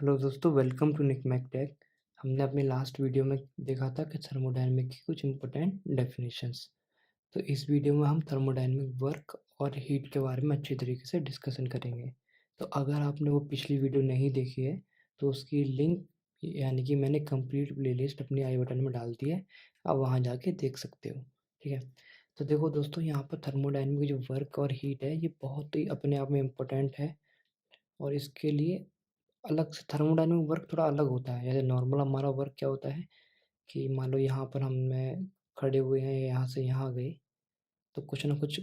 Hello दोस्तों, welcome to Nick Mac Tech. हमने अपने लास्ट वीडियो में देखा था कि थर्मोडायनामिक की कुछ इंपॉर्टेंट डेफिनेशंस। तो इस वीडियो में हम थर्मोडायनामिक वर्क और हीट के बारे में अच्छी तरीके से डिस्कशन करेंगे। तो अगर आपने वो पिछली वीडियो नहीं देखी है तो उसकी लिंक यानी कि मैंने कंप्लीट प्लेलिस्ट अपनी आई बटन में डाल दी है, आप वहाँ जाके देख सकते हो। ठीक है। तो देखो दोस्तों, यहाँ पर थर्मोडायनामिक जो वर्क और हीट है ये बहुत ही अपने आप में इम्पोर्टेंट है। और इसके लिए अलग से थर्मोडायनामिक वर्क थोड़ा अलग होता है। जैसे नॉर्मल हमारा वर्क क्या होता है कि मान लो यहाँ पर हमें खड़े हुए हैं, यहाँ से यहाँ गए, तो कुछ ना कुछ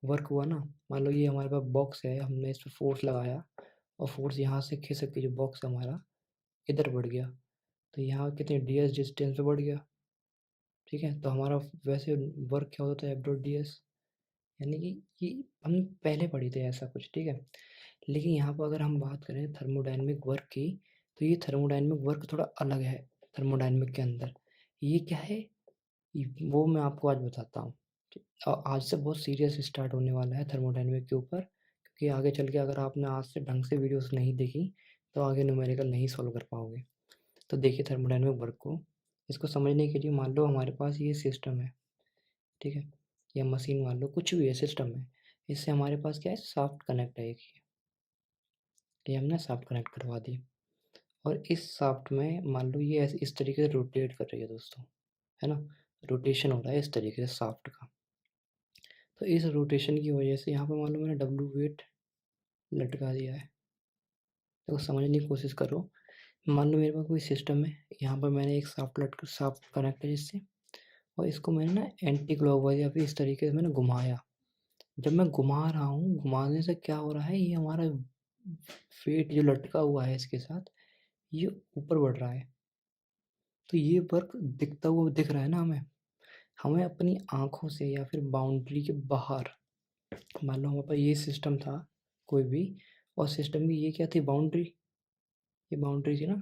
वर्क हुआ ना। मान लो ये हमारे पास बॉक्स है, हमने इस पे फोर्स लगाया और फोर्स यहाँ से खिसक के जो बॉक्स है हमारा इधर बढ़ गया, तो यहाँ कितने ds डिस्टेंस पे बढ़ गया। ठीक है, तो हमारा वैसे वर्क क्या होता है, F.ds, यानी कि ये हम पहले पढ़े थे ऐसा कुछ। ठीक है। लेकिन यहाँ पर अगर हम बात करें थर्मोडायनामिक वर्क की, तो ये थर्मोडायनामिक वर्क थोड़ा अलग है थर्मोडायनामिक के अंदर। ये क्या है, वो मैं आपको आज बताता हूँ। आज से बहुत सीरियस स्टार्ट होने वाला है थर्मोडायनामिक के ऊपर, क्योंकि आगे चल के अगर आपने आज से ढंग से वीडियोस नहीं देखी तो आगे न्यूमेरिकल नहीं सॉल्व कर पाओगे। तो देखिए थर्मोडायनामिक वर्क को, इसको समझने के लिए मान लो हमारे पास ये सिस्टम है। ठीक है, या मशीन मान लो, कुछ भी है, सिस्टम है। इससे हमारे पास क्या है, सॉफ्ट कनेक्ट है एक, ये हमने सॉफ्ट कनेक्ट करवा दी। और इस शाफ्ट में मान लो ये इस तरीके से रोटेट कर रही है दोस्तों, है ना। रोटेशन हो रहा है इस तरीके से शाफ्ट का। तो इस रोटेशन की वजह से यहाँ पे मान लो मैंने डब्लू वेट लटका दिया है। तो समझने की कोशिश करो। मान लो मेरे पास कोई सिस्टम है, यहाँ पर मैंने एक शाफ्ट कनेक्ट है जिससे, और इसको मैंने ना एंटी क्लॉकवाइज या फिर इस तरीके से मैंने घुमाया। जब मैं घुमा रहा हूँ, घुमाने से क्या हो रहा है, ये हमारा वेट जो लटका हुआ है इसके साथ, ये ऊपर बढ़ रहा है। तो ये वर्क दिखता हुआ दिख रहा है ना हमें। हमें अपनी आँखों से या फिर बाउंड्री के बाहर, मान लो हमारे पास ये सिस्टम था कोई भी, और सिस्टम की ये क्या थी, बाउंड्री, ये बाउंड्री थी ना।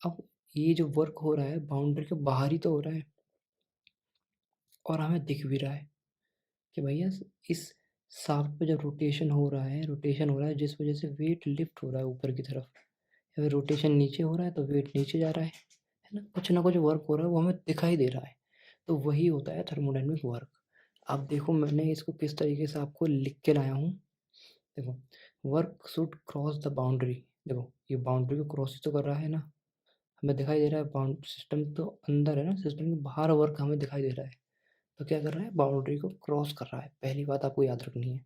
अब ये जो वर्क हो रहा है बाउंड्री के बाहर ही तो हो रहा है, और हमें दिख भी रहा है कि भैया इस शाफ्ट पे जब रोटेशन हो रहा है जिस वजह से वेट लिफ्ट हो रहा है ऊपर की तरफ, या फिर रोटेशन नीचे हो रहा है तो वेट नीचे जा रहा है ना कुछ वर्क हो रहा है वो हमें दिखाई दे रहा है। तो वही होता है थर्मोडायनामिक वर्क। अब देखो मैंने इसको किस तरीके से आपको लिख के लाया हूँ। देखो, work should cross the boundary. देखो ये बाउंड्री को क्रॉस ही तो कर रहा है ना, हमें दिखाई दे रहा है। बाउंड सिस्टम तो अंदर है ना, सिस्टम के बाहर वर्क हमें दिखाई दे रहा है। तो क्या कर रहा है, बाउंड्री को क्रॉस कर रहा है। पहली बात आपको याद रखनी है।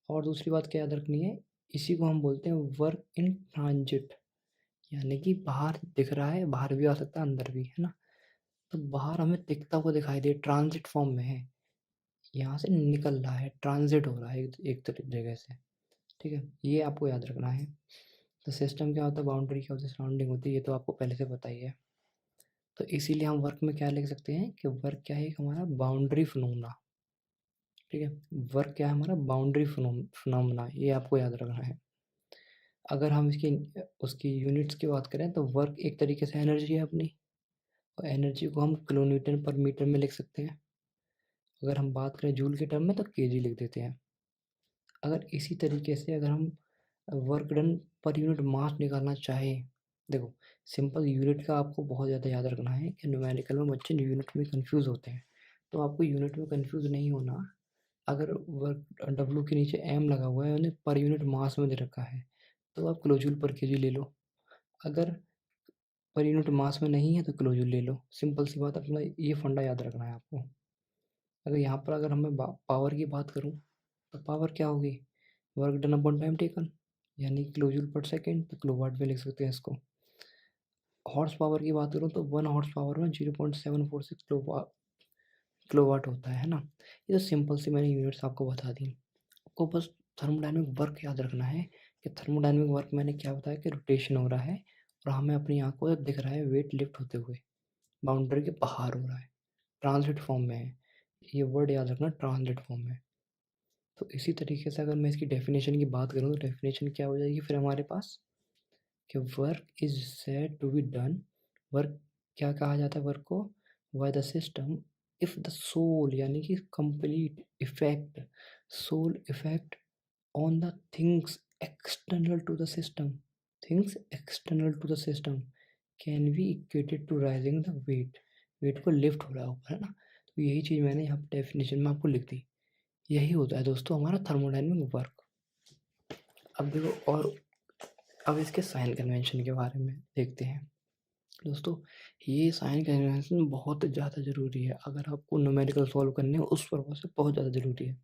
और दूसरी बात क्या याद रखनी है, इसी को हम बोलते हैं वर्क इन ट्रांजिट, यानी कि बाहर दिख रहा है, बाहर भी आ सकता है अंदर भी, है ना। तो बाहर हमें दिखता हुआ दिखाई दे, ट्रांजिट फॉर्म में है, यहाँ से निकल रहा है, ट्रांजिट हो रहा है एक जगह से। ठीक है, ये आपको याद रखना है। तो सिस्टम क्या होता है, बाउंड्री क्या होती है, सराउंडिंग होती है, ये तो आपको पहले से पता ही है। तो इसीलिए हम वर्क में क्या लिख सकते हैं कि वर्क क्या है, एक हमारा बाउंड्री फिनोमेना। ठीक है, वर्क क्या है, हमारा बाउंड्री फिनोमेना, ये आपको याद रखना है। अगर हम इसकी उसकी यूनिट्स की बात करें तो वर्क एक तरीके से एनर्जी है अपनी, और एनर्जी को हम किलो न्यूटन पर मीटर में लिख सकते हैं। अगर हम बात करें जूल के टर्म में तो केजी लिख देते हैं। अगर इसी तरीके से अगर हम work done per unit mass निकालना चाहें, देखो सिंपल यूनिट का आपको बहुत ज़्यादा याद रखना है कि न्यूमेरिकल में बच्चे यूनिट में कंफ्यूज होते हैं। तो आपको यूनिट में कंफ्यूज नहीं होना। अगर वर्क डब्लू के नीचे एम लगा हुआ है, उन्हें पर यूनिट मास में दे रखा है, तो आप किलो जूल पर केजी ले लो। अगर पर यूनिट मास में नहीं है तो किलो जूल ले लो। सिंपल सी बात, अपना ये फंडा याद रखना है आपको। अगर यहाँ पर अगर हमें पावर की बात करूँ तो पावर क्या होगी, work done upon time taken, यानी किलो जूल पर सेकेंड, तो किलोवाट में लिख सकते हैं इसको। हॉर्स पावर की बात करूँ तो 1 हॉर्स पावर में 0.746 किलोवाट होता है ना। ये तो सिंपल सी मैंने यूनिट्स आपको बता दी। आपको बस थर्मोडायनामिक वर्क याद रखना है कि थर्मोडायनामिक वर्क मैंने क्या बताया कि रोटेशन हो रहा है और हमें अपनी आँखों से दिख रहा है वेट लिफ्ट होते हुए, बाउंड्री के बाहर हो रहा है, ट्रांजिट फॉर्म में है। ये वर्ड याद रखना, ट्रांजिट फॉर्म में। तो इसी तरीके से अगर मैं इसकी डेफिनेशन की बात करूँ तो डेफिनेशन क्या हो जाएगी फिर हमारे पास, कि work is said to be done. Work क्या कहा जाता है, वर्क को, by the system if the sole, यानी कि complete effect, sole effect on the things external to the system, things external to the system can be equated to raising the weight. Weight को lift हो रहा है ऊपर, है ना। तो यही चीज़ मैंने यहाँ पे डेफिनेशन में आपको लिख दी। यही होता है दोस्तों हमारा थर्मोडायनेमिक वर्क। अब देखो, और अब इसके साइन कन्वेंशन के बारे में देखते हैं दोस्तों। ये साइन कन्वेंशन बहुत ज़्यादा ज़रूरी है अगर आपको न्यूमेरिकल सॉल्व करने हो, उस पर्पज से बहुत ज़्यादा ज़रूरी है।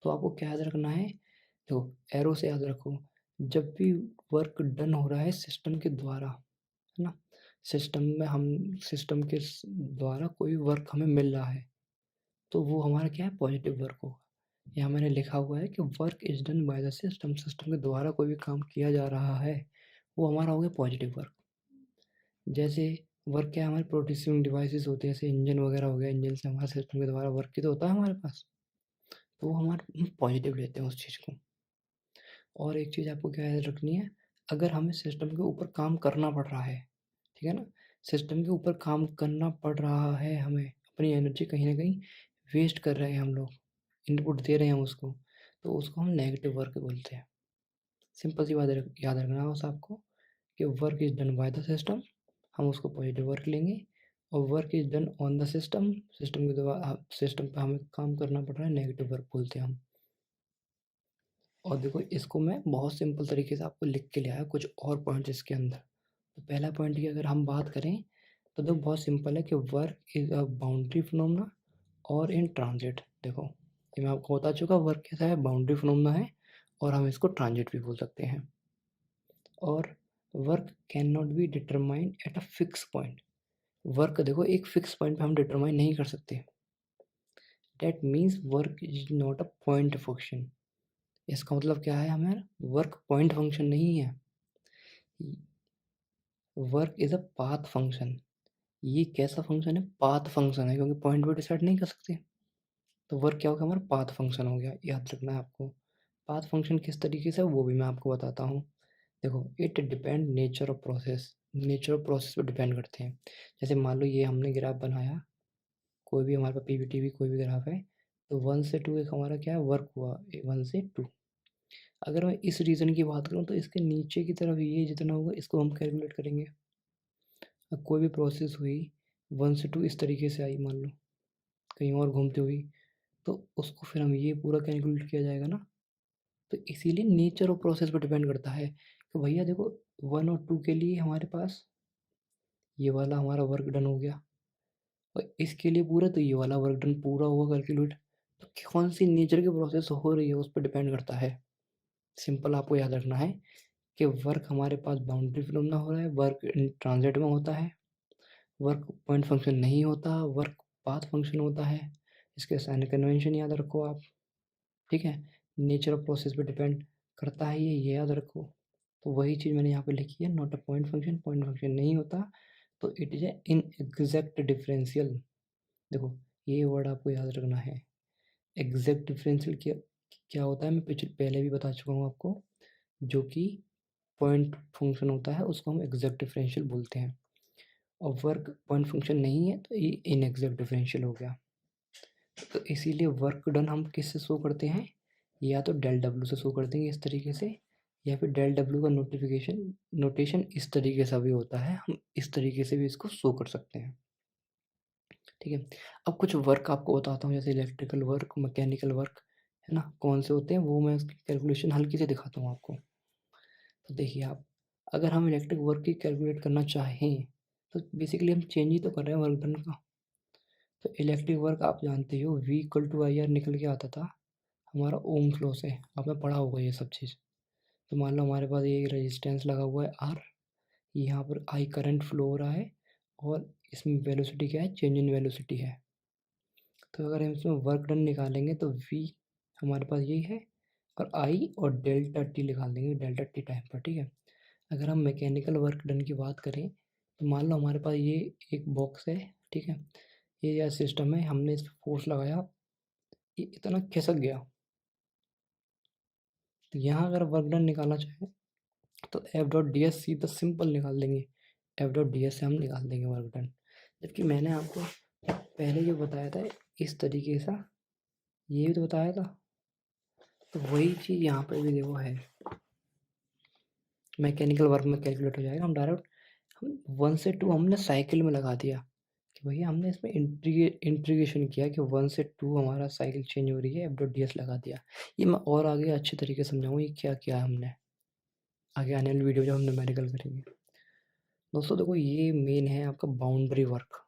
तो आपको क्या याद रखना है, देखो एरो से याद रखो, जब भी वर्क डन हो रहा है सिस्टम के द्वारा, है ना, सिस्टम के द्वारा कोई वर्क हमें मिल रहा है, तो वो हमारा क्या है, पॉजिटिव वर्क होगा। यहाँ मैंने लिखा हुआ है कि work is done by the system, system के द्वारा कोई भी काम किया जा रहा है वो हमारा हो गया पॉजिटिव वर्क। जैसे वर्क क्या है, हमारे प्रोड्यूसिंग डिवाइसेस होते हैं, जैसे इंजन वगैरह हो गया, इंजन से हमारे सिस्टम के द्वारा वर्क की तो होता है हमारे पास, तो वो हमारे पॉजिटिव लेते हैं उस चीज़ को। और एक चीज़ आपको क्या याद रखनी है, अगर हमें सिस्टम के ऊपर काम करना पड़ रहा है, ठीक है ना, सिस्टम के ऊपर काम करना पड़ रहा है, हमें अपनी एनर्जी कहीं ना कहीं वेस्ट कर रहे हैं हम लोग, इनपुट दे रहे हैं उसको, तो उसको हम नेगेटिव वर्क बोलते हैं। सिंपल सी बात याद रखना है बस आपको कि work is done by the system, हम उसको पॉजिटिव वर्क लेंगे, और work is done on the system, system के द्वारा सिस्टम पे हमें काम करना पड़ रहा है, नेगेटिव वर्क बोलते हैं हम। और देखो इसको मैं बहुत सिंपल तरीके से आपको लिख के ले आया कुछ और पॉइंट्स इसके अंदर। तो पहला पॉइंट की अगर हम बात करें तो देखो बहुत सिंपल है कि work is a boundary phenomena और इन ट्रांजिट। देखो ये मैं आपको बता चुका, वर्क कैसा है, बाउंड्री फिनोमेना है, और हम इसको ट्रांजिट भी बोल सकते हैं। और work can not be determined at a fix point. Work देखो एक फिक्स पॉइंट पे हम डिटरमाइन नहीं कर सकते। That means work is not a point function. इसका मतलब क्या है, हमारा वर्क पॉइंट फंक्शन नहीं है, work is a path function. ये कैसा फंक्शन है, पाथ फंक्शन है, क्योंकि पॉइंट पे डिसाइड नहीं कर सकते। तो वर्क क्या होगा, हमारा पाथ फंक्शन हो गया, याद रखना है आपको। पाथ फंक्शन किस तरीके से वो भी मैं आपको बताता हूँ। देखो it depend nature of process, nature of process पे डिपेंड करते हैं। जैसे मान लो ये हमने ग्राफ बनाया, कोई भी हमारे पास पीपीटी भी कोई भी ग्राफ है, तो 1 से 2 एक हमारा क्या है, वर्क हुआ 1 से 2। अगर मैं इस रीजन की बात करूँ तो इसके नीचे की तरफ ये जितना होगा इसको हम कैलकुलेट करेंगे। अब कोई भी प्रोसेस हुई 1 से 2 इस तरीके से आई, मान लो कहीं और घूमती हुई, तो उसको फिर हम ये पूरा कैलकुलेट किया जाएगा ना। तो इसीलिए नेचर ऑफ प्रोसेस पर डिपेंड करता है कि भैया देखो 1 और 2 के लिए हमारे पास ये वाला हमारा वर्क डन हो गया, और इसके लिए पूरा तो ये वाला वर्क डन पूरा हुआ कैलकुलेट। तो कौन सी नेचर की प्रोसेस हो रही है उस पर डिपेंड करता है। सिंपल आपको याद रखना है कि वर्क हमारे पास बाउंड्री फिनोमेना हो रहा है, वर्क इन ट्रांजिट में होता है, वर्क पॉइंट फंक्शन नहीं होता, वर्क पाथ फंक्शन होता है। इसके साइन कन्वेंशन याद रखो आप, ठीक है। नेचर ऑफ प्रोसेस पे डिपेंड करता है ये याद रखो। तो वही चीज़ मैंने यहाँ पे लिखी है, not a point function, point function नहीं होता, तो it is a in exact differential. देखो ये वर्ड आपको याद रखना है, एग्जैक्ट डिफरेंशियल क्या क्या होता है, मैं पहले भी बता चुका हूँ आपको। जो कि पॉइंट फंक्शन होता है उसको हम एग्जैक्ट डिफरेंशियल बोलते हैं, और वर्क पॉइंट फंक्शन नहीं है तो ये इनएग्जैक्ट डिफरेंशियल हो गया। तो इसीलिए वर्क डन हम किससे शो करते हैं, या तो डेल डब्ल्यू से शो कर देंगे इस तरीके से, या फिर डेल डब्ल्यू का नोटेशन इस तरीके से भी होता है, हम इस तरीके से भी इसको शो कर सकते हैं, ठीक है। अब कुछ वर्क आपको बताता हूँ, जैसे इलेक्ट्रिकल वर्क, मैकेनिकल वर्क, है ना, कौन से होते हैं वो मैं उसकी कैलकुलेशन हल्की से दिखाता हूँ आपको। तो देखिए आप, अगर हम इलेक्ट्रिक वर्क की कैलकुलेट करना चाहें तो बेसिकली हम चेंज ही तो कर रहे हैं वर्क डन का। तो इलेक्ट्रिक वर्क आप जानते हो V equal to I R निकल के आता था हमारा ओम्स लॉ से, आपने पढ़ा होगा ये सब चीज़। तो मान लो हमारे पास ये रेजिस्टेंस लगा हुआ है R, यहाँ पर I करंट फ्लो हो रहा है, और इसमें वेलोसिटी क्या है, चेंज इन वेलोसिटी है। तो अगर हम इसमें वर्क डन निकालेंगे तो V हमारे पास यही है, और I और डेल्टा टी निकाल देंगे, डेल्टा टी टाइम पर, ठीक है। अगर हम मैकेनिकल वर्क डन की बात करें तो मान लो हमारे पास ये एक बॉक्स है, ठीक है, ये यह सिस्टम है, हमने इस पर फोर्स लगाया, ये इतना खिसक गया। तो यहाँ अगर वर्क डन निकालना चाहे तो एफ डॉट डी एस सीधा सिंपल निकाल देंगे, एफ डॉट डी एस से हम निकाल देंगे वर्क डन। जबकि मैंने आपको पहले जो बताया था इस तरीके से, ये भी तो बताया था, तो वही चीज़ यहाँ पर भी देखो है। मैकेनिकल वर्क में कैलकुलेट हो जाएगा। हम डायरेक्ट हम 1 से 2 हमने साइकिल में लगा दिया कि भैया हमने इसमें इंटीग्रेशन किया कि 1 से 2 हमारा साइकिल चेंज हो रही है, एफ डॉट डी एस लगा दिया। ये मैं और आगे अच्छे तरीके से समझाऊँगा ये क्या किया है हमने, आगे आने वाली वीडियो जब हम न्यूमेरिकल करेंगे। दोस्तों देखो ये मेन है आपका बाउंड्री वर्क।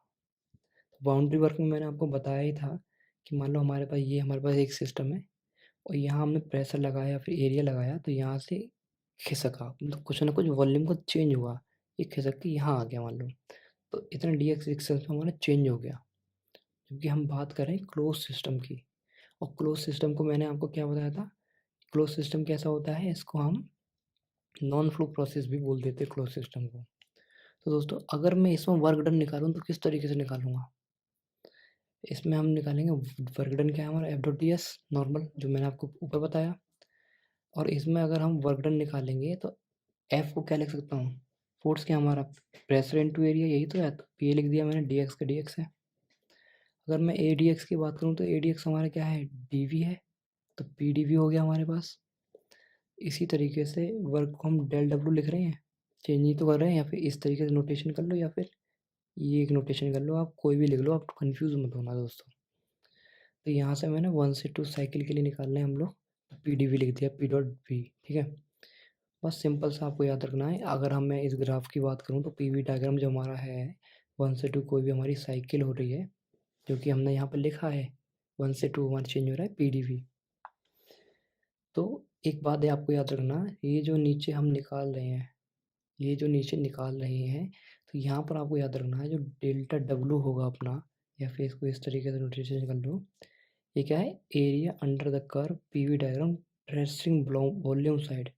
बाउंड्री वर्क में मैंने आपको बताया ही था कि मान लो हमारे पास एक सिस्टम है और यहाँ हमने प्रेशर लगाया या फिर एरिया लगाया तो यहाँ से खिसका, मतलब कुछ ना कुछ वॉल्यूम को चेंज हुआ, ये खिसक के यहाँ आ गया मान लो, तो इतना डी एक्स डिस्टेंस में हमारा चेंज हो गया। क्योंकि हम बात कर रहे हैं क्लोज सिस्टम की, और क्लोज सिस्टम को मैंने आपको क्या बताया था, क्लोज सिस्टम कैसा होता है, इसको हम नॉन फ्लो प्रोसेस भी बोल देते हैं क्लोज सिस्टम को। तो दोस्तों अगर मैं इसमें वर्क डन निकालूँ तो किस तरीके से निकालूंगा, इसमें हम निकालेंगे वर्क डन क्या है हमारा F dot D S normal, जो मैंने आपको ऊपर बताया। और इसमें अगर हम वर्क डन निकालेंगे तो एफ को क्या लिख सकता हूँ, फोर्स क्या हमारा प्रेशर इनटू एरिया, यही तो है, तो पी लिख दिया मैंने, डी एक्स का डी एक्स है। अगर मैं ए डी एक्स की बात करूँ तो ए डी एक्स हमारा क्या है, डी वी है, तो पी डी वी हो गया हमारे पास। इसी तरीके से वर्क को हम डेल डब्ल्यू लिख रहे हैं, चेंज ही तो कर रहे हैं, या फिर इस तरीके से नोटेशन कर लो, या फिर ये एक नोटेशन कर लो, आप कोई भी लिख लो, आप कंफ्यूज मत होना दोस्तों। तो यहाँ से मैंने 1 से 2 साइकिल के लिए निकालना है हम लोग, पी डी वी लिख दिया, पी डॉट वी, ठीक है। बस सिंपल सा आपको याद रखना है। अगर मैं इस ग्राफ की बात करूँ तो पी वी डायग्राम जो हमारा है 1 से 2 कोई भी हमारी साइकिल हो रही है, जो कि हमने यहाँ पर लिखा है 1 से 2 हमारा चेंज हो रहा है पी डी वी। तो एक बात है आपको याद रखना, ये जो नीचे हम निकाल रहे हैं, ये जो नीचे निकाल रहे हैं, तो यहाँ पर आपको याद रखना है जो डेल्टा डब्लू होगा अपना, या फिर इसको इस तरीके से नोटेशन कर लो, ये क्या है, area under the curve PV diagram tracing volume side,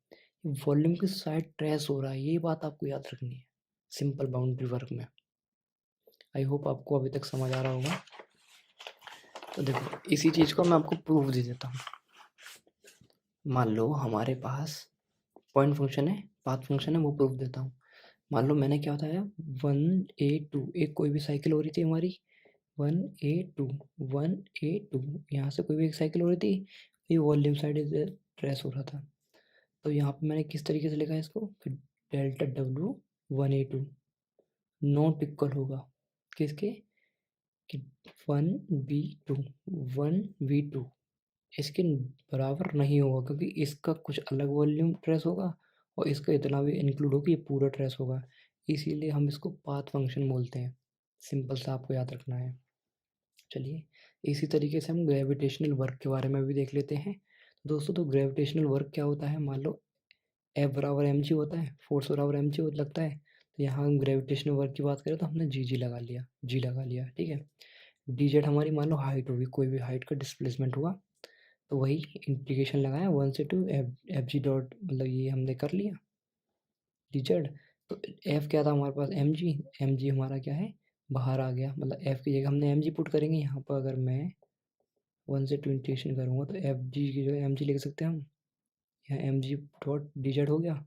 volume की साइड ट्रेस हो रहा है, ये बात आपको याद रखनी है सिंपल बाउंड्री वर्क में। आई होप आपको अभी तक समझ आ रहा होगा। तो देखो इसी चीज़ को मैं आपको प्रूफ दे देता हूँ। मान लो हमारे पास पॉइंट फंक्शन है, पाथ फंक्शन है, वो प्रूफ देता हूँ। मान लो मैंने क्या बताया, 1A2 एक कोई भी साइकिल हो रही थी हमारी, 1A2 1A2, यहाँ से कोई भी एक साइकिल हो रही थी, ये वॉल्यूम साइड ट्रेस हो रहा था। तो यहाँ पे मैंने किस तरीके से लिखा है इसको, कि delta W 1A2 not equal होगा किसके, कि 1V2 1V2 इसके बराबर नहीं होगा, क्योंकि इसका कुछ अलग वॉल्यूम ट्रेस होगा और इसका इतना भी इंक्लूड होगा, ये पूरा ट्रेस होगा, इसीलिए हम इसको पाथ फंक्शन बोलते हैं। सिंपल सा आपको याद रखना है। चलिए इसी तरीके से हम ग्रेविटेशनल वर्क के बारे में भी देख लेते हैं। दोस्तों तो ग्रेविटेशनल वर्क क्या होता है, मान लो एफ बराबर एम जी होता है, फोर्स बराबर एम जी लगता है, तो यहाँ हम ग्रेविटेशनल वर्क की बात करें तो हमने जी लगा लिया, ठीक है। डी जेड हमारी मान लो हाइट होगी, कोई भी हाइट का डिस्प्लेसमेंट हुआ, तो वही इंटीग्रेशन लगाया 1 से 2 एफ जी डॉट, मतलब ये हमने कर लिया डी जेड। तो एफ क्या था हमारे पास, एम जी हमारा क्या है, बाहर आ गया, मतलब एफ की जगह हमने एम जी पुट करेंगे। यहाँ पर अगर मैं 1 से 2 इंटीग्रेशन करूँगा तो एफ जी की जगह एम जी लिख सकते हैं हम, यहाँ M G dot D Z हो गया।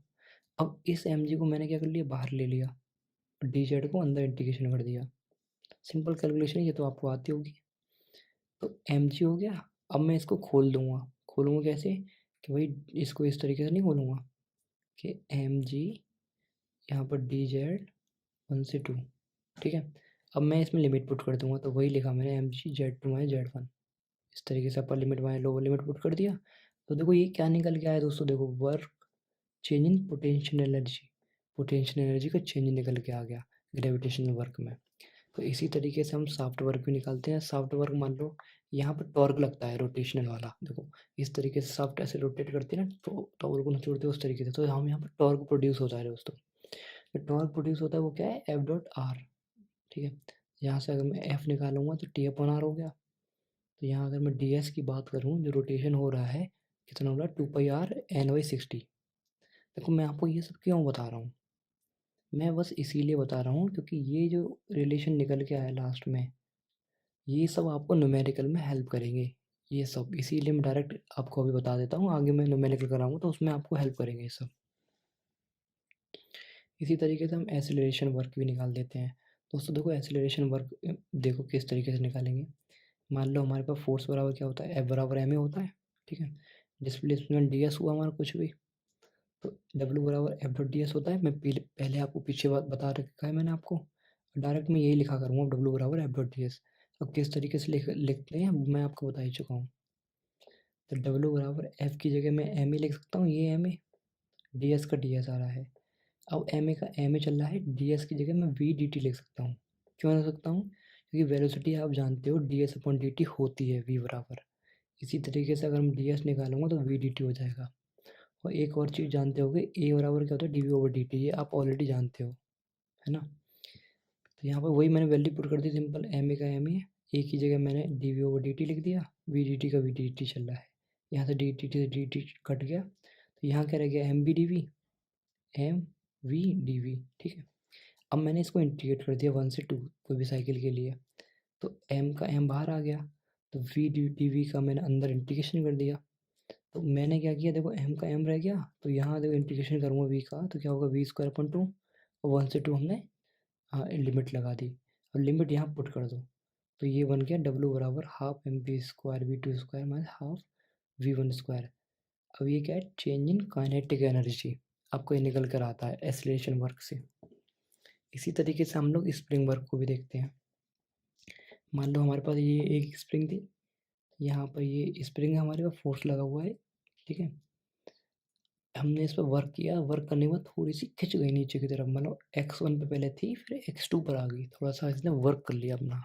अब इस एम जी को मैंने क्या कर लिया, बाहर ले लिया, डी जेड को अंदर इंटीग्रेशन कर दिया। सिंपल कैलकुलेशन, ये तो आपको आती होगी। तो एम जी हो गया। अब मैं इसको खोलूँगा कैसे, कि भाई इसको इस तरीके से नहीं खोलूँगा कि एम जी यहाँ पर डी जेड 1 से 2, ठीक है। अब मैं इसमें लिमिट पुट कर दूँगा, तो वही लिखा मैंने M G Z two minus Z one, इस तरीके से upper limit minus lower limit put कर दिया। तो देखो ये क्या निकल के आया दोस्तों, देखो work change in potential energy का चेंज निकल के आ गया ग्रेविटेशनल वर्क में। तो इसी तरीके से हम सॉफ्ट वर्क भी निकालते हैं। सॉफ्ट वर्क मान लो यहाँ पर टॉर्क लगता है रोटेशनल वाला, देखो इस तरीके से सॉफ्ट ऐसे रोटेट करती है ना, तो टॉर्क को निचोड़ते हैं उस तरीके से, तो हम यहाँ पर टॉर्क प्रोड्यूस होता है दोस्तों। जो टॉर्क प्रोड्यूस होता है वो क्या है, एफ डॉट आर, ठीक है। यहाँ से अगर मैं एफ निकालूंगा तो टी अपन आर हो गया। तो यहाँ अगर मैं डी एस की बात करूँ, जो रोटेशन हो रहा है कितना हो रहा है, 2πr/N/60। देखो मैं आपको ये सब क्यों बता रहा हूँ, मैं बस इसीलिए बता रहा हूँ क्योंकि ये जो रिलेशन निकल के आया लास्ट में, ये सब आपको न्यूमेरिकल में हेल्प करेंगे। ये सब इसीलिए मैं डायरेक्ट आपको अभी बता देता हूँ, आगे मैं न्यूमेरिकल कराऊंगा तो उसमें आपको हेल्प करेंगे ये सब। इसी तरीके से हम एसिलरेशन वर्क भी निकाल देते हैं। दोस्तों देखो एसिलरेशन वर्क देखो किस तरीके से निकालेंगे। मान लो हमारे पास फोर्स बराबर क्या होता है, एफ बराबर एम ए होता है, ठीक है। डिस्प्लेसमेंट डी एस हुआ हमारा कुछ भी, तो W बराबर एफ डॉट डी एस होता है। मैं पहले आपको पीछे बता रखा है मैंने आपको, डायरेक्ट मैं यही लिखा करूँगा W बराबर एफ डॉट डी एस। अब किस तरीके से लिखते हैं मैं आपको बता ही चुका हूँ। तो W बराबर एफ की जगह मैं एम ए लिख सकता हूँ, ये एम ए, डी एस का डी एस आ रहा है। अब एम ए का एम ए चल रहा है, डी एस की जगह मैं वी डी टी लिख सकता हूँ। क्यों लिख सकता हूँ? क्योंकि वेलोसिटी आप जानते हो D S upon D T होती है वी बराबर। इसी तरीके से अगर हम डी एस निकालूंगा तो वी डी टी हो जाएगा। और एक और चीज़ जानते होगे, ए बराबर क्या होता है, D V over D T, ये आप ऑलरेडी जानते हो, है ना। तो यहाँ पर वही मैंने वैल्यू पुट कर दी सिंपल, एम ए का एम ए की जगह मैंने D V over D T लिख दिया, वी डी टी का वी डी टी चल रहा है, यहाँ से डी टी से डी टी कट गया, तो यहाँ क्या रह गया, M B D V, M V D V, ठीक है। अब मैंने इसको इंटीग्रेट कर दिया 1 से 2 कोई भी साइकिल के लिए, तो एम का एम बाहर आ गया, तो वी डी वी का मैंने अंदर इंटीग्रेशन कर दिया। तो मैंने क्या किया, देखो एम का एम रह गया, तो यहाँ देखो इंटीग्रेशन करूँगा वी का, तो क्या होगा, वी स्क्वायर अपन 2, और 1 से 2 हमने लिमिट लगा दी। अब लिमिट यहाँ पुट कर दो, तो ये बन गया W बराबर half M V square V two square minus half V one square. अब ये क्या है, चेंज इन काइनेटिक एनर्जी, आपको ये निकल कर आता है एक्सीलरेशन वर्क से। इसी तरीके से हम लोग स्प्रिंग वर्क को भी देखते हैं। मान लो हमारे पास ये एक स्प्रिंग थी, यहाँ पर ये स्प्रिंग हमारे पास फोर्स लगा हुआ है, ठीक है। हमने इस पर वर्क किया, वर्क करने के बाद थोड़ी सी खिंच गई नीचे की तरफ, मतलब x1 पे पहले थी, फिर x2 पर आ गई, थोड़ा सा इसने वर्क कर लिया अपना।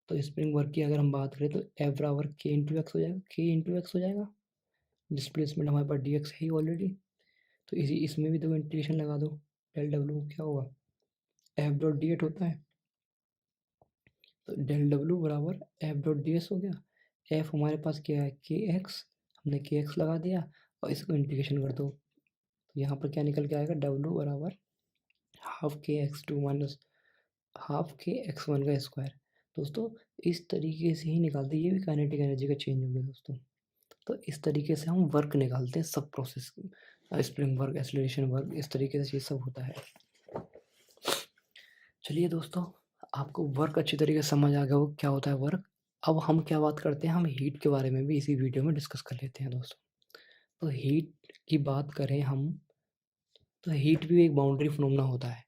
तो स्प्रिंग वर्क की अगर हम बात करें तो F बराबर k इंटू एक्स हो जाएगा, k इंटू एक्स हो जाएगा, डिस्प्लेसमेंट हमारे पास dx है ही ऑलरेडी। तो इसी इसमें भी तो इंटीग्रेशन लगा दो, डेल डब्ल्यू क्या होगा, एफ डॉट डी एट होता है, तो डेल डब्ल्यू बराबर एफ डॉट डी एस हो गया। एफ हमारे पास क्या है, के एक्स, हमने के एक्स लगा दिया, और इसको इंटीग्रेशन कर दो, तो यहाँ पर क्या निकल के आएगा, डब्ल्यू बराबर हाफ के एक्स टू माइनस हाफ के एक्स वन का स्क्वायर। दोस्तों इस तरीके से ही निकालते हैं, ये भी काइनेटिक एनर्जी का चेंज हो गया दोस्तों। तो इस तरीके से हम वर्क निकालते हैं, सब process, spring work, acceleration work, इस तरीके से ये सब होता है। चलिए दोस्तों, आपको वर्क अच्छी तरीके से समझ आ गया हो क्या होता है वर्क। अब हम क्या बात करते हैं, हम हीट के बारे में भी इसी वीडियो में डिस्कस कर लेते हैं दोस्तों। तो हीट की बात करें हम, तो हीट भी एक बाउंड्री फिनोमेना होता है।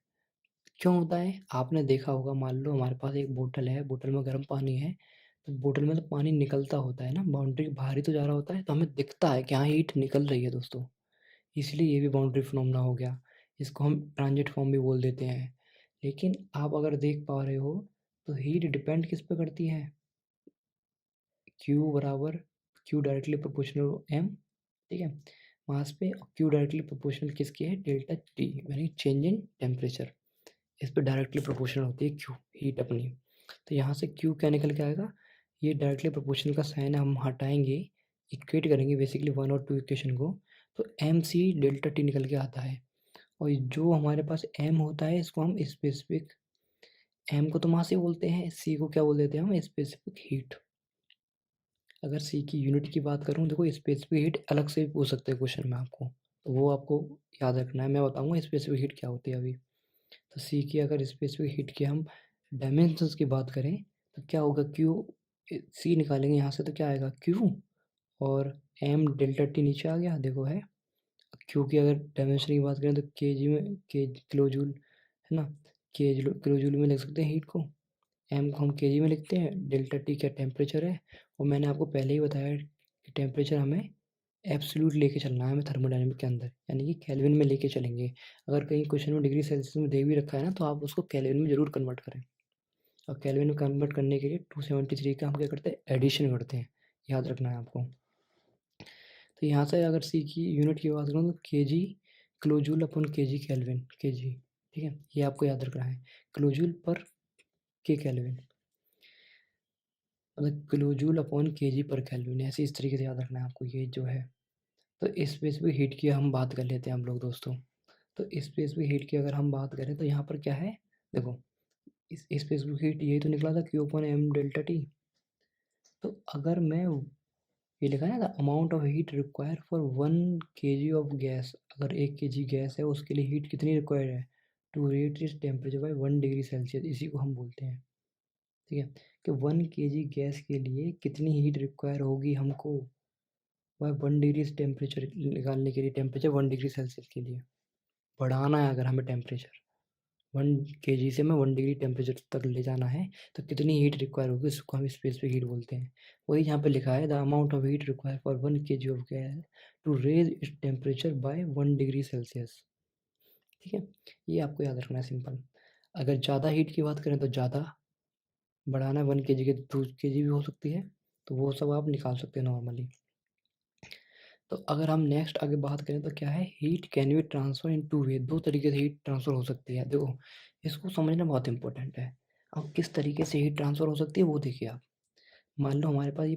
क्यों होता है, आपने देखा होगा, मान लो हमारे पास एक बोतल है, बोतल में गर्म पानी है, तो बोतल में तो पानी निकलता होता है ना, बाउंड्री के बाहर ही तो जा रहा होता है, तो हमें दिखता है कि हाँ हीट निकल रही है दोस्तों, इसलिए ये भी बाउंड्री फिनोमेना हो गया। इसको हम ट्रांजिट फॉर्म भी बोल देते हैं। लेकिन आप अगर देख पा रहे हो, तो हीट डिपेंड किस पे करती है, क्यू बराबर, क्यू डायरेक्टली प्रोपोर्शनल एम, ठीक है, मास पे, और क्यू डायरेक्टली प्रोपोर्शनल किसकी है, डेल्टा टी, यानी चेंज इन टेम्परेचर, इस पे डायरेक्टली प्रोपोर्शनल होती है क्यू, हीट अपनी। तो यहाँ से क्यू क्या निकल के आएगा, ये डायरेक्टली प्रोपोर्शनल का साइन हम हटाएंगे, इक्वेट करेंगे बेसिकली 1 और 2 इक्वेशन को, तो एम सी डेल्टा टी निकल के आता है। और जो हमारे पास एम होता है, इसको हम स्पेसिफिक, एम को तो मास ही बोलते हैं, सी को क्या बोल देते हैं हम, स्पेसिफिक हीट। अगर सी की यूनिट की बात करूँ, देखो स्पेसिफिक हीट अलग से भी पूछ सकते हैं क्वेश्चन में आपको, तो वो आपको याद रखना है, मैं बताऊँगा स्पेसिफिक हीट क्या होती है अभी। तो सी की अगर स्पेसिफिक हीट की हम डायमेंशंस की बात करें, तो क्या होगा, क्यू, सी निकालेंगे यहाँ से, तो क्या आएगा, क्यू, और एम डेल्टा टी नीचे आ गया, देखो है। क्यू की अगर डायमेंशन की बात करें, तो के जी में, के किलो जूल है ना, के किलो जूल में लिख सकते हैं हीट को, एम को हम केजी में लिखते हैं, डेल्टा टी क्या टेम्परेचर है, और मैंने आपको पहले ही बताया कि टेम्परेचर हमें एब्सोल्यूट लेके चलना है हमें थर्मोडायनामिक के अंदर, यानी कि केल्विन में लेके चलेंगे। अगर कहीं क्वेश्चन में डिग्री सेल्सियस में दे भी रखा है ना, तो आप उसको केल्विन में ज़रूर कन्वर्ट करें। और केल्विन में कन्वर्ट करने के लिए 273 का हम क्या करते हैं, एडिशन करते हैं, याद रखना है आपको। तो यहाँ से अगर सी की यूनिट की बात करूँ, तो के जी किलो जूल अपन के जी केल्विन, के जी, ठीक है, ये आपको याद रखना है, किलो जूल पर के केल्विन, मतलब किलो जूल अपॉन के जी पर केल्विन, ऐसे इस तरीके से याद रखना है आपको ये जो है। तो इस स्पेसिफिक हीट की हम बात कर लेते हैं हम लोग दोस्तों। तो इस स्पेसिफिक हीट की अगर हम बात करें, तो यहाँ पर क्या है, देखो इस स्पेसिफिक हीट यही तो निकला था, Q upon M delta T. तो अगर मैं, ये लिखा है ना, the amount of heat require for 1 kg of gas, अगर 1 kg गैस है उसके लिए हीट कितनी रिक्वायर्ड है, to rate is temperature by 1 degree Celsius, इसी को हम बोलते हैं, ठीक है, कि 1 kg गैस के लिए कितनी हीट रिक्वायर होगी हमको, वह 1 डिग्री टेम्परेचर निकालने के लिए, टेम्परेचर 1 डिग्री सेल्सियस के लिए बढ़ाना है। अगर हमें टेम्परेचर 1 केजी से हमें 1 डिग्री टेम्परेचर तक ले जाना है तो कितनी हीट रिक्वायर होगी, उसको हम स्पेसिफिक हीट बोलते हैं। वही यहाँ पे लिखा है, the amount of heat require for 1 KG of gas to raise its temperature by 1 degree Celsius. ठीक है, ये आपको याद रखना है सिंपल। अगर ज़्यादा हीट की बात करें तो ज़्यादा बढ़ाना है, 1 केजी के 2 केजी भी हो सकती है, तो वो सब आप निकाल सकते हैं नॉर्मली। तो अगर हम नेक्स्ट आगे बात करें तो क्या है, हीट कैन बी ट्रांसफर इन 2 वे, 2 तरीके से हीट ट्रांसफ़र हो सकती है। देखो, इसको समझना बहुत इंपॉर्टेंट है। अब किस तरीके से हीट ट्रांसफ़र हो सकती है वो देखिए आप। मान लो हमारे पास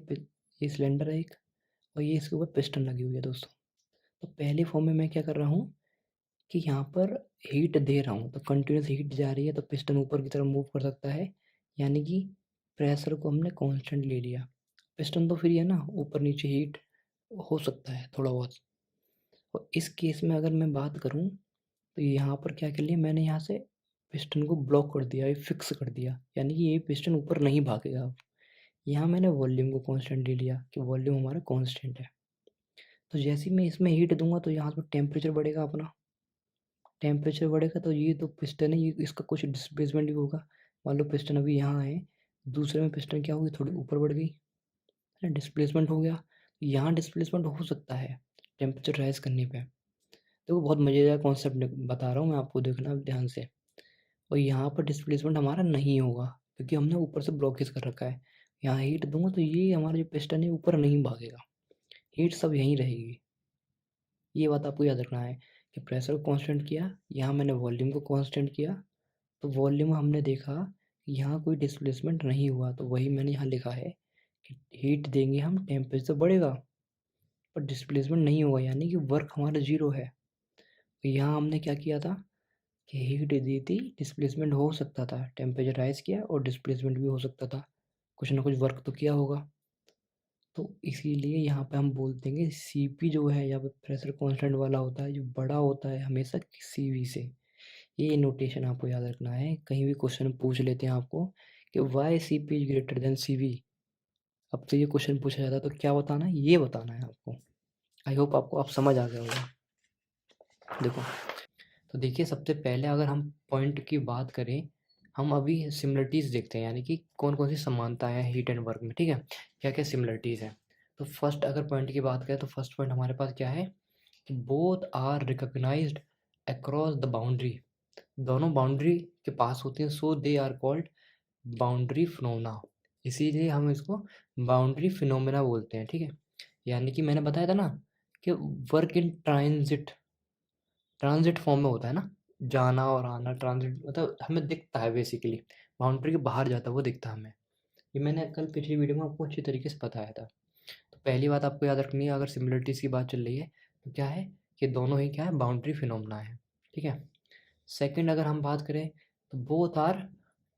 ये सिलेंडर है एक, और ये इसके ऊपर पिस्टन लगी हुई है दोस्तों। तो पहले फॉर्म में मैं क्या कर रहा हूँ कि यहाँ पर हीट दे रहा हूँ, तो कंटिन्यूस हीट जा रही है, तो पिस्टन ऊपर की तरफ मूव कर सकता है, यानी कि प्रेशर को हमने कांस्टेंट ले लिया। पिस्टन तो फ्री है ना, ऊपर नीचे हीट हो सकता है थोड़ा बहुत। और इस केस में अगर मैं बात करूँ तो यहाँ पर क्या कर लिया मैंने, यहाँ से पिस्टन को ब्लॉक कर दिया, ये फिक्स कर दिया, यानी कि ये पिस्टन ऊपर नहीं भागेगा अब। यहाँ मैंने वॉल्यूम को कांस्टेंट ले लिया कि वॉल्यूम हमारा कांस्टेंट है। तो जैसे ही मैं इसमें हीट दूंगा तो यहाँ पर टेम्परेचर बढ़ेगा अपना। टेम्परेचर बढ़ेगा तो ये तो पिस्टन है, ये इसका कुछ डिस्प्लेसमेंट भी होगा। मान लो पिस्टन अभी यहाँ है, दूसरे में पिस्टन क्या होगी, थोड़ी ऊपर बढ़ गई, है डिस्प्लेसमेंट हो गया। यहाँ डिस्प्लेसमेंट हो सकता है टेम्परेचर राइज करने पे। देखो बहुत मज़ेदार कॉन्सेप्ट बता रहा हूँ मैं आपको, देखना ध्यान से। और यहाँ पर डिस्प्लेसमेंट हमारा नहीं होगा क्योंकि हमने ऊपर से ब्लॉकेज कर रखा है। यहाँ हीट दूंगा तो ये हमारा जो पिस्टन है ऊपर नहीं भागेगा, हीट सब यहीं रहेगी। ये बात आपको याद रखना है कि प्रेशर को कांस्टेंट किया, यहाँ मैंने वॉल्यूम को कांस्टेंट किया, तो वॉल्यूम हमने देखा कि यहाँ कोई डिस्प्लेसमेंट नहीं हुआ, तो वही मैंने यहाँ लिखा है कि हीट देंगे हम, टेम्परेचर बढ़ेगा पर डिस्प्लेसमेंट नहीं होगा, यानी कि वर्क हमारा ज़ीरो है। तो यहाँ हमने क्या किया था कि हीट दी थी, डिस्प्लेसमेंट हो सकता था, टेम्परेचर राइज़ किया और डिस्प्लेसमेंट भी हो सकता था, कुछ ना कुछ वर्क तो किया होगा। तो इसीलिए यहाँ पे हम बोल देंगे सीपी जो है, यहाँ पे प्रेशर कांस्टेंट वाला होता है, जो बड़ा होता है हमेशा सीवी से। ये नोटेशन आपको याद रखना है, कहीं भी क्वेश्चन पूछ लेते हैं आपको कि why CP is greater than CV. अब तो ये क्वेश्चन पूछा जाता है तो क्या बताना है, ये बताना है आपको। आई होप आपको आप समझ आ गया होगा। देखो, तो देखिए सबसे पहले अगर हम पॉइंट की बात करें, हम अभी सिमिलरिटीज़ देखते हैं, यानी कि कौन कौन सी समानताएं हैं हीट एंड वर्क में। ठीक है, क्या क्या सिमिलरिटीज़ हैं। तो फर्स्ट अगर पॉइंट की बात करें तो फर्स्ट पॉइंट हमारे पास क्या है कि both are recognised across the boundary, दोनों बाउंड्री के पास होते हैं, so they are called boundary phenomena, इसीलिए हम इसको बाउंड्री फिनोमेना बोलते हैं। ठीक है, यानी कि मैंने बताया था ना कि work in transit, transit form में होता है ना, जाना और आना, ट्रांजिट मतलब हमें दिखता है बेसिकली, बाउंड्री के बाहर जाता है वो दिखता है हमें। ये मैंने कल पिछली वीडियो में आपको अच्छी तरीके से बताया था। तो पहली बात आपको याद रखनी है, अगर सिमिलरिटीज़ की बात चल रही है तो क्या है कि दोनों ही क्या है, बाउंड्री फिनोमेना है। ठीक है, सेकंड अगर हम बात करें तो बोथ आर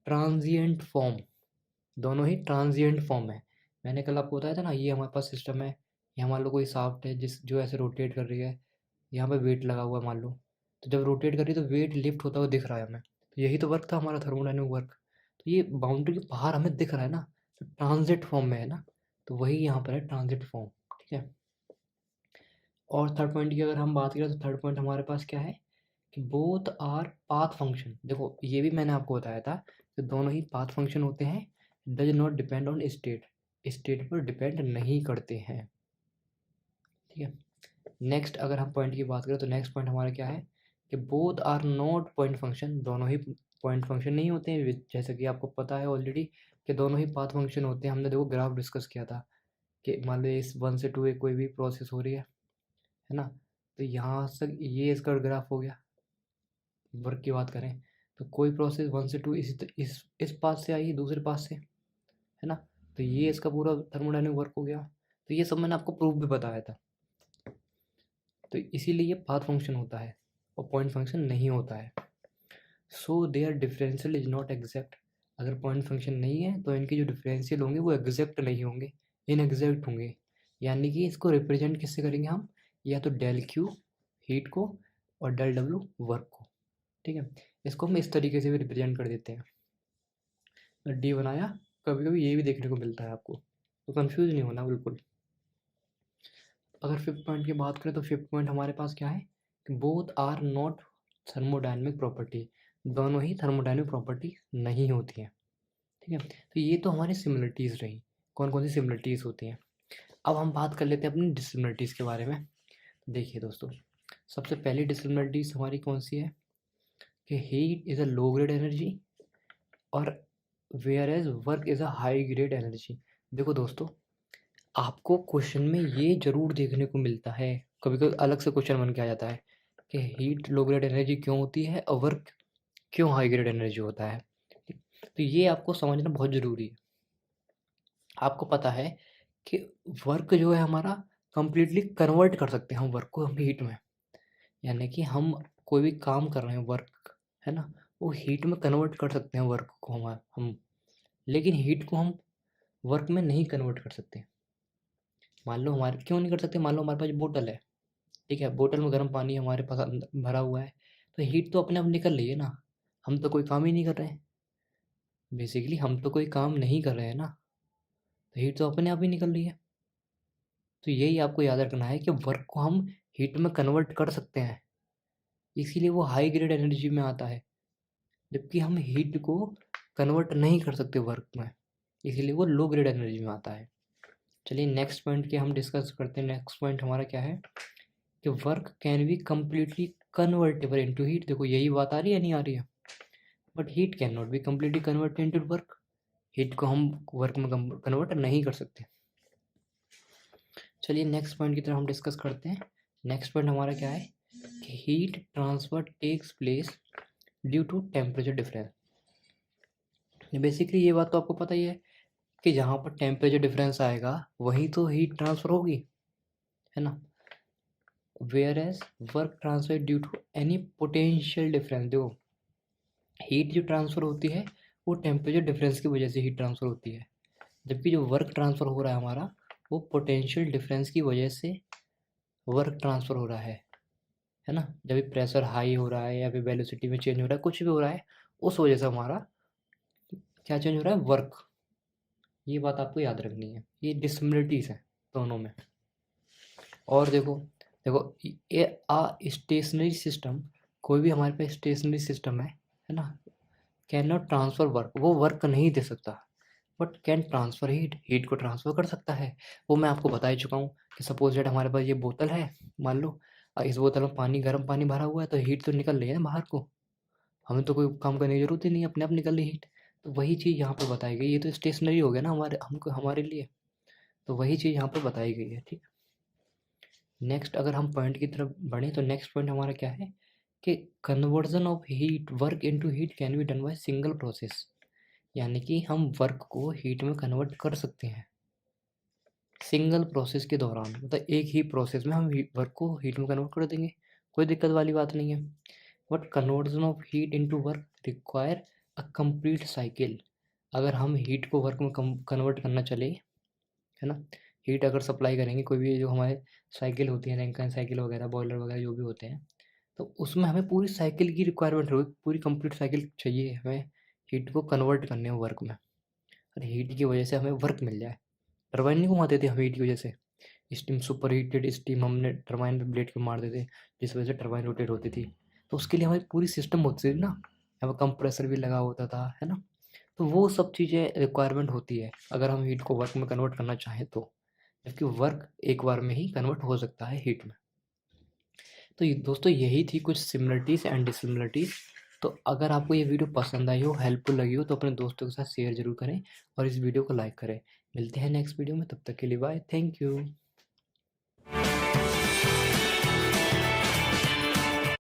ट्रांजिएंट फॉर्म, दोनों ही ट्रांजिएंट फॉर्म है। मैंने कल आपको बताया था ना, ये हमारे पास सिस्टम है, ये मान लो कोई शाफ्ट है जिस जो ऐसे रोटेट कर रही है, यहाँ पे वेट लगा हुआ है मान लो, तो जब रोटेट कर रही है तो वेट लिफ्ट होता हुआ दिख रहा है हमें, तो यही तो वर्क था हमारा थर्मोडायनेमिक वर्क। तो ये बाउंड्री के बाहर हमें दिख रहा है ना, तो ट्रांजिट फॉर्म में है ना, तो वही यहाँ पर है ट्रांजिट फॉर्म। ठीक है, और थर्ड पॉइंट की अगर हम बात करें तो थर्ड पॉइंट हमारे पास क्या है कि बोथ आर पाथ फंक्शन। देखो ये भी मैंने आपको बताया था कि दोनों ही पाथ फंक्शन होते हैं, does not depend on state, state पर डिपेंड नहीं करते हैं। ठीक है, नेक्स्ट अगर हम पॉइंट की बात करें तो नेक्स्ट पॉइंट हमारा क्या है कि both are not point function, दोनों ही पॉइंट फंक्शन नहीं होते हैं, जैसे कि आपको पता है ऑलरेडी कि दोनों ही पाथ फंक्शन होते हैं। हमने देखो ग्राफ डिस्कस किया था कि मान लो इस 1 से 2 कोई भी प्रोसेस हो रही है ना, तो यहाँ से ये इसका ग्राफ हो गया। वर्क की बात करें तो कोई प्रोसेस 1 से 2 इस पास से आई, दूसरे पास से, है ना, तो ये इसका पूरा थर्मोडायनेमिक वर्क हो गया। तो ये सब मैंने आपको प्रूफ भी बताया था। तो इसीलिए ये पाथ फंक्शन होता है और पॉइंट फंक्शन नहीं होता है। So their differential is not exact, अगर पॉइंट फंक्शन नहीं है तो इनके जो डिफरेंशियल होंगे वो एग्जैक्ट नहीं होंगे, इनएग्जैक्ट होंगे। यानी कि इसको रिप्रेजेंट किससे करेंगे हम, या तो डेल क्यू हीट को और डेल डब्ल्यू वर्क को। ठीक है, इसको हम इस तरीके से भी रिप्रेजेंट कर देते हैं। डी बनाया, कभी कभी ये भी देखने को मिलता है आपको, तो कंफ्यूज नहीं होना बिल्कुल। अगर फिफ्थ पॉइंट की बात करें तो फिफ्थ पॉइंट हमारे पास क्या है कि both are not thermodynamic property, दोनों ही थर्मोडायनेमिक प्रॉपर्टी नहीं होती हैं। ठीक है, तो ये तो हमारी सिमिलरिटीज़ रही। कौन कौन सी सिमिलरिटीज़ होती हैं। अब हम बात कर लेते हैं अपनी डिसिमिलरिटीज़ के बारे में। देखिए दोस्तों, सबसे पहली डिसिमिलरिटीज़ हमारी कौन सी है कि heat is a low grade energy और whereas work is a high grade energy. देखो दोस्तों, आपको क्वेश्चन में ये जरूर देखने को मिलता है, कभी कभी अलग से क्वेश्चन बन के आ जाता है कि हीट लो ग्रेड एनर्जी क्यों होती है और वर्क क्यों हाई ग्रेड एनर्जी होता है। तो ये आपको समझना बहुत ज़रूरी है। आपको पता है कि वर्क जो है हमारा कंप्लीटली कन्वर्ट कर सकते हैं हम वर्क को हम हीट में, यानी कि हम कोई भी काम कर रहे हैं वर्क, है ना, वो हीट में कन्वर्ट कर सकते हैं वर्क को हम लेकिन हीट को हम वर्क में नहीं कन्वर्ट कर सकते। मान लो हमारे क्यों नहीं कर सकते, मान लो हमारे पास बोतल है, ठीक है, बोतल में गर्म पानी हमारे पास भरा हुआ है, तो हीट तो अपने आप निकल रही है ना, हम तो कोई काम ही नहीं कर रहे हैं। बेसिकली हम तो कोई काम नहीं कर रहे हैं ना, तो हीट तो अपने आप ही निकल रही है। तो यही आपको याद रखना है कि वर्क को हम हीट में कन्वर्ट कर सकते हैं, इसीलिए वो हाई ग्रेड एनर्जी में आता है, जबकि हम हीट को कन्वर्ट नहीं कर सकते वर्क में, इसीलिए वो लो ग्रेड एनर्जी में आता है। चलिए नेक्स्ट पॉइंट के हम डिस्कस करते हैं। नेक्स्ट पॉइंट हमारा क्या है कि work can be completely convertible into heat. देखो यही बात आ रही है नहीं आ रही है, but heat can not be completely converted into work. Heat को हम वर्क में कन्वर्ट नहीं कर सकते। चलिए नेक्स्ट पॉइंट की तरफ हम डिस्कस करते हैं। नेक्स्ट पॉइंट हमारा क्या है कि heat transfer takes place due to temperature difference. Basically ये बात तो आपको पता ही है कि जहाँ पर टेम्परेचर डिफरेंस आएगा वहीं तो हीट ट्रांसफर होगी, है ना। Whereas work transfer due to any potential difference. देखो हीट जो ट्रांसफ़र होती है वो टेम्परेचर डिफरेंस की वजह से हीट ट्रांसफ़र होती है, जबकि जो वर्क ट्रांसफ़र हो रहा है हमारा वो पोटेंशियल डिफरेंस की वजह से वर्क ट्रांसफ़र हो रहा है ना। जब भी प्रेशर हाई हो रहा है या फिर वेलोसिटी में चेंज हो रहा है, कुछ भी हो रहा है, उस वजह से हमारा क्या चेंज हो रहा है, वर्क। ये बात आपको याद रखनी है, ये डिसमिलरिटीज़ हैं दोनों में। और देखो देखो ये स्टेशनरी सिस्टम, कोई भी हमारे पास स्टेशनरी सिस्टम है ना, कैन नॉट ट्रांसफ़र वर्क, वो वर्क नहीं दे सकता, but can transfer heat, heat को ट्रांसफ़र कर सकता है। वो मैं आपको बता ही चुका हूँ कि सपोज दैट हमारे पास ये बोतल है, मान लो इस बोतल में पानी, गर्म पानी भरा हुआ है, तो हीट तो निकल रही है ना बाहर को, हमें तो कोई काम करने की ज़रूरत ही नहीं है, अपने आप निकल रही हीट। तो वही चीज़ यहाँ पे बताई गई, ये तो स्टेशनरी हो गया ना हमारे लिए, तो वही चीज़ यहाँ पे बताई गई है, ठीक। नेक्स्ट अगर हम पॉइंट की तरफ बढ़ें तो नेक्स्ट पॉइंट हमारा क्या है कि conversion of heat work into heat can be done by single process, यानी कि हम वर्क को हीट में कन्वर्ट कर सकते हैं सिंगल प्रोसेस के दौरान, मतलब एक ही प्रोसेस में हम वर्क को हीट में कन्वर्ट कर देंगे, कोई दिक्कत वाली बात नहीं है। But conversion of heat into work require a complete cycle. अगर हम हीट को वर्क में कन्वर्ट करना चले, है ना, हीट अगर सप्लाई करेंगे, कोई भी जो हमारे साइकिल होती है, रैंकिन साइकिल वगैरह, बॉयलर वगैरह जो भी होते हैं, तो उसमें हमें पूरी साइकिल की रिक्वायरमेंट होगी, पूरी कंप्लीट साइकिल चाहिए हमें हीट को कन्वर्ट करने में वर्क में, और हीट की वजह से हमें वर्क मिल जाए। टरबाइन नहीं घुमाते थे हम हीट की वजह से, स्टीम, सुपर हीटेड स्टीम हमने टरबाइन पे ब्लेड के मार देते, जिस वजह से टरबाइन रोटेट होती थी, तो उसके लिए हमारी पूरी सिस्टम होती थी ना, यहाँ पर कंप्रेसर भी लगा होता था, है ना। तो वो सब चीज़ें रिक्वायरमेंट होती है अगर हम हीट को वर्क में कन्वर्ट करना चाहें तो, जबकि वर्क एक बार में ही कन्वर्ट हो सकता है हीट में। तो दोस्तों यही थी कुछ सिमिलरिटीज़ एंड डिसिमिलरिटीज़। तो अगर आपको ये वीडियो पसंद आई हो, हेल्पफुल लगी हो, तो अपने दोस्तों के साथ शेयर ज़रूर करें और इस वीडियो को लाइक करें। मिलते हैं नेक्स्ट वीडियो में, तब तक के लिए बाय, थैंक यू।